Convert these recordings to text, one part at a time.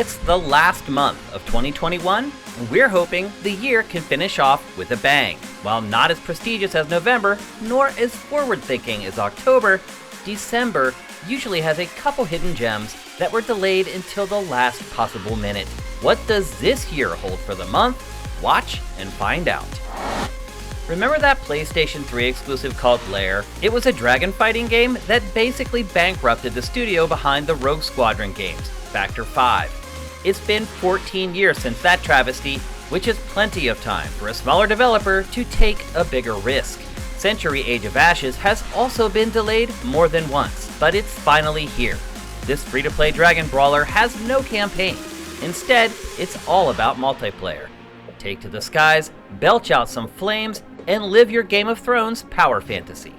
It's the last month of 2021, and we're hoping the year can finish off with a bang. While not as prestigious as November, nor as forward-thinking as October, December usually has a couple hidden gems that were delayed until the last possible minute. What does this year hold for the month? Watch and find out. Remember that PlayStation 3 exclusive called Lair? It was a dragon fighting game that basically bankrupted the studio behind the Rogue Squadron games, Factor 5. It's been 14 years since that travesty, which is plenty of time for a smaller developer to take a bigger risk. Century Age of Ashes has also been delayed more than once, but it's finally here. This free-to-play dragon brawler has no campaign. Instead, it's all about multiplayer. Take to the skies, belch out some flames, and live your Game of Thrones power fantasy.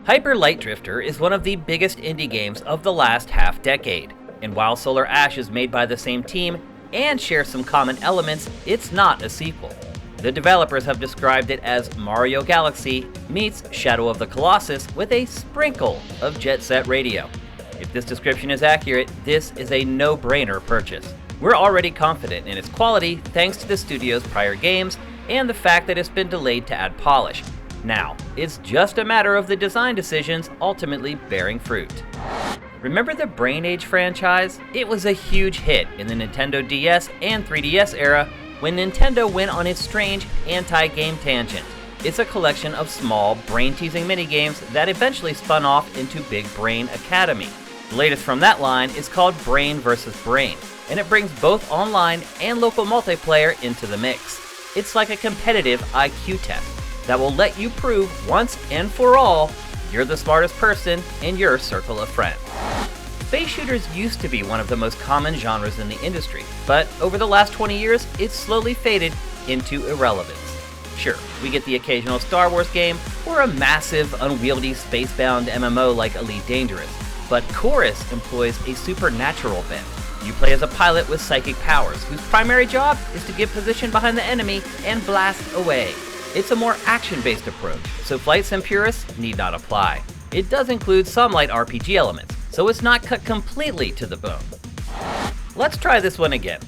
Hyperlight Drifter is one of the biggest indie games of the last half-decade, and while Solar Ash is made by the same team and shares some common elements, it's not a sequel. The developers have described it as Mario Galaxy meets Shadow of the Colossus with a sprinkle of Jet Set Radio. If this description is accurate, this is a no-brainer purchase. We're already confident in its quality thanks to the studio's prior games and the fact that it's been delayed to add polish. Now, it's just a matter of the design decisions ultimately bearing fruit. Remember the Brain Age franchise? It was a huge hit in the Nintendo DS and 3DS era when Nintendo went on its strange anti-game tangent. It's a collection of small, brain-teasing minigames that eventually spun off into Big Brain Academy. The latest from that line is called Brain vs. Brain, and it brings both online and local multiplayer into the mix. It's like a competitive IQ test that will let you prove once and for all you're the smartest person in your circle of friends. Space shooters used to be one of the most common genres in the industry, but over the last 20 years, it's slowly faded into irrelevance. Sure, we get the occasional Star Wars game or a massive, unwieldy, space-bound MMO like Elite Dangerous, but Chorus employs a supernatural bent. You play as a pilot with psychic powers, whose primary job is to get position behind the enemy and blast away. It's a more action-based approach, so flight sim purists need not apply. It does include some light RPG elements, so it's not cut completely to the bone. Let's try this one again.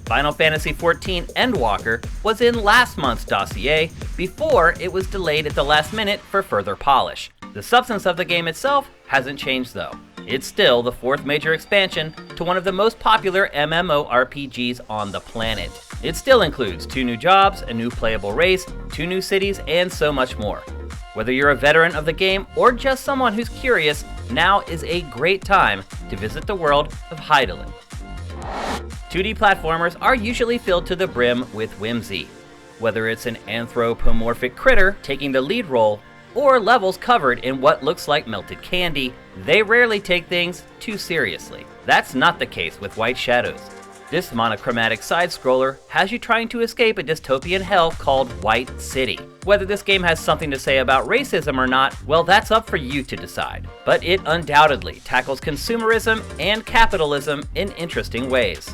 Final Fantasy XIV Endwalker was in last month's dossier before it was delayed at the last minute for further polish. The substance of the game itself hasn't changed though. It's still the fourth major expansion to one of the most popular MMORPGs on the planet. It still includes 2 new jobs, a new playable race, 2 new cities, and so much more. Whether you're a veteran of the game or just someone who's curious, now is a great time to visit the world of Hyperlight. 2D platformers are usually filled to the brim with whimsy. Whether it's an anthropomorphic critter taking the lead role, or levels covered in what looks like melted candy, they rarely take things too seriously. That's not the case with White Shadows. This monochromatic side-scroller has you trying to escape a dystopian hell called White City. Whether this game has something to say about racism or not, well, that's up for you to decide. But it undoubtedly tackles consumerism and capitalism in interesting ways.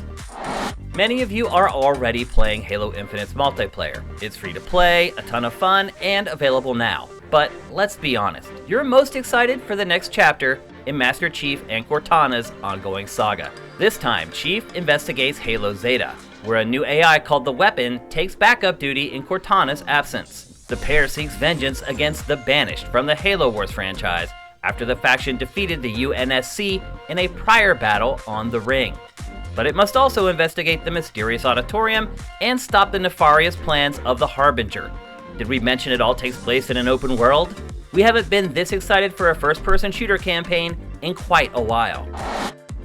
Many of you are already playing Halo Infinite's multiplayer. It's free to play, a ton of fun, and available now. But let's be honest, you're most excited for the next chapter in Master Chief and Cortana's ongoing saga. This time, Chief investigates Halo Zeta, where a new AI called the Weapon takes backup duty in Cortana's absence. The pair seeks vengeance against the Banished from the Halo Wars franchise after the faction defeated the UNSC in a prior battle on the Ring. But it must also investigate the mysterious auditorium and stop the nefarious plans of the Harbinger. Did we mention it all takes place in an open world? We haven't been this excited for a first-person shooter campaign in quite a while.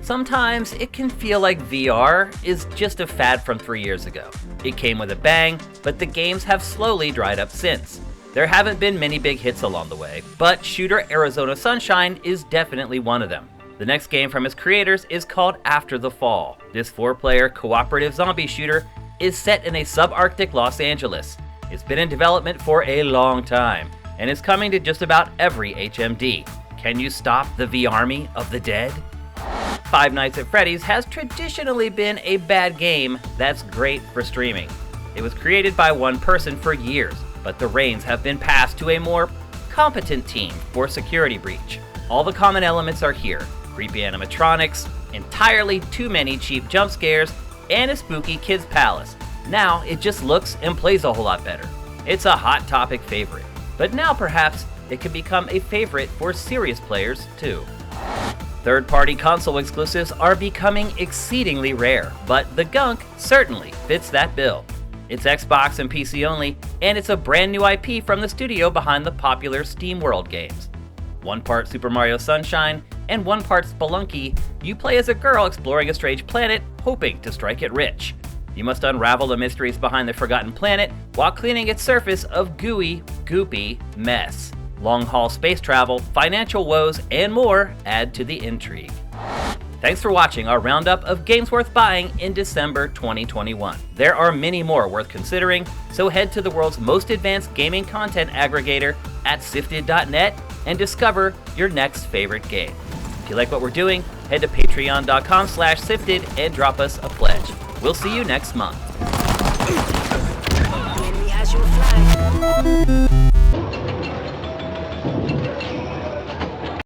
Sometimes it can feel like VR is just a fad from 3 years ago. It came with a bang, but the games have slowly dried up since. There haven't been many big hits along the way, but shooter Arizona Sunshine is definitely one of them. The next game from its creators is called After the Fall. This 4-player cooperative zombie shooter is set in a subarctic Los Angeles. It's been in development for a long time, and is coming to just about every HMD. Can you stop the V-Army of the Dead? Five Nights at Freddy's has traditionally been a bad game that's great for streaming. It was created by one person for years, but the reins have been passed to a more competent team for Security Breach. All the common elements are here: creepy animatronics, entirely too many cheap jump scares, and a spooky kids palace. Now it just looks and plays a whole lot better. It's a Hot Topic favorite, but now perhaps it can become a favorite for serious players too. Third-party console exclusives are becoming exceedingly rare, but the Gunk certainly fits that bill. It's Xbox and PC only, and it's a brand new IP from the studio behind the popular SteamWorld games. One part Super Mario Sunshine and one part Spelunky, you play as a girl exploring a strange planet, hoping to strike it rich. You must unravel the mysteries behind the forgotten planet while cleaning its surface of gooey, goopy mess. Long-haul space travel, financial woes, and more add to the intrigue. Thanks for watching our roundup of games worth buying in December 2021. There are many more worth considering, so head to the world's most advanced gaming content aggregator at SIFTD.net and discover your next favorite game. If you like what we're doing, head to patreon.com/SIFTD and drop us a pledge. We'll see you next month.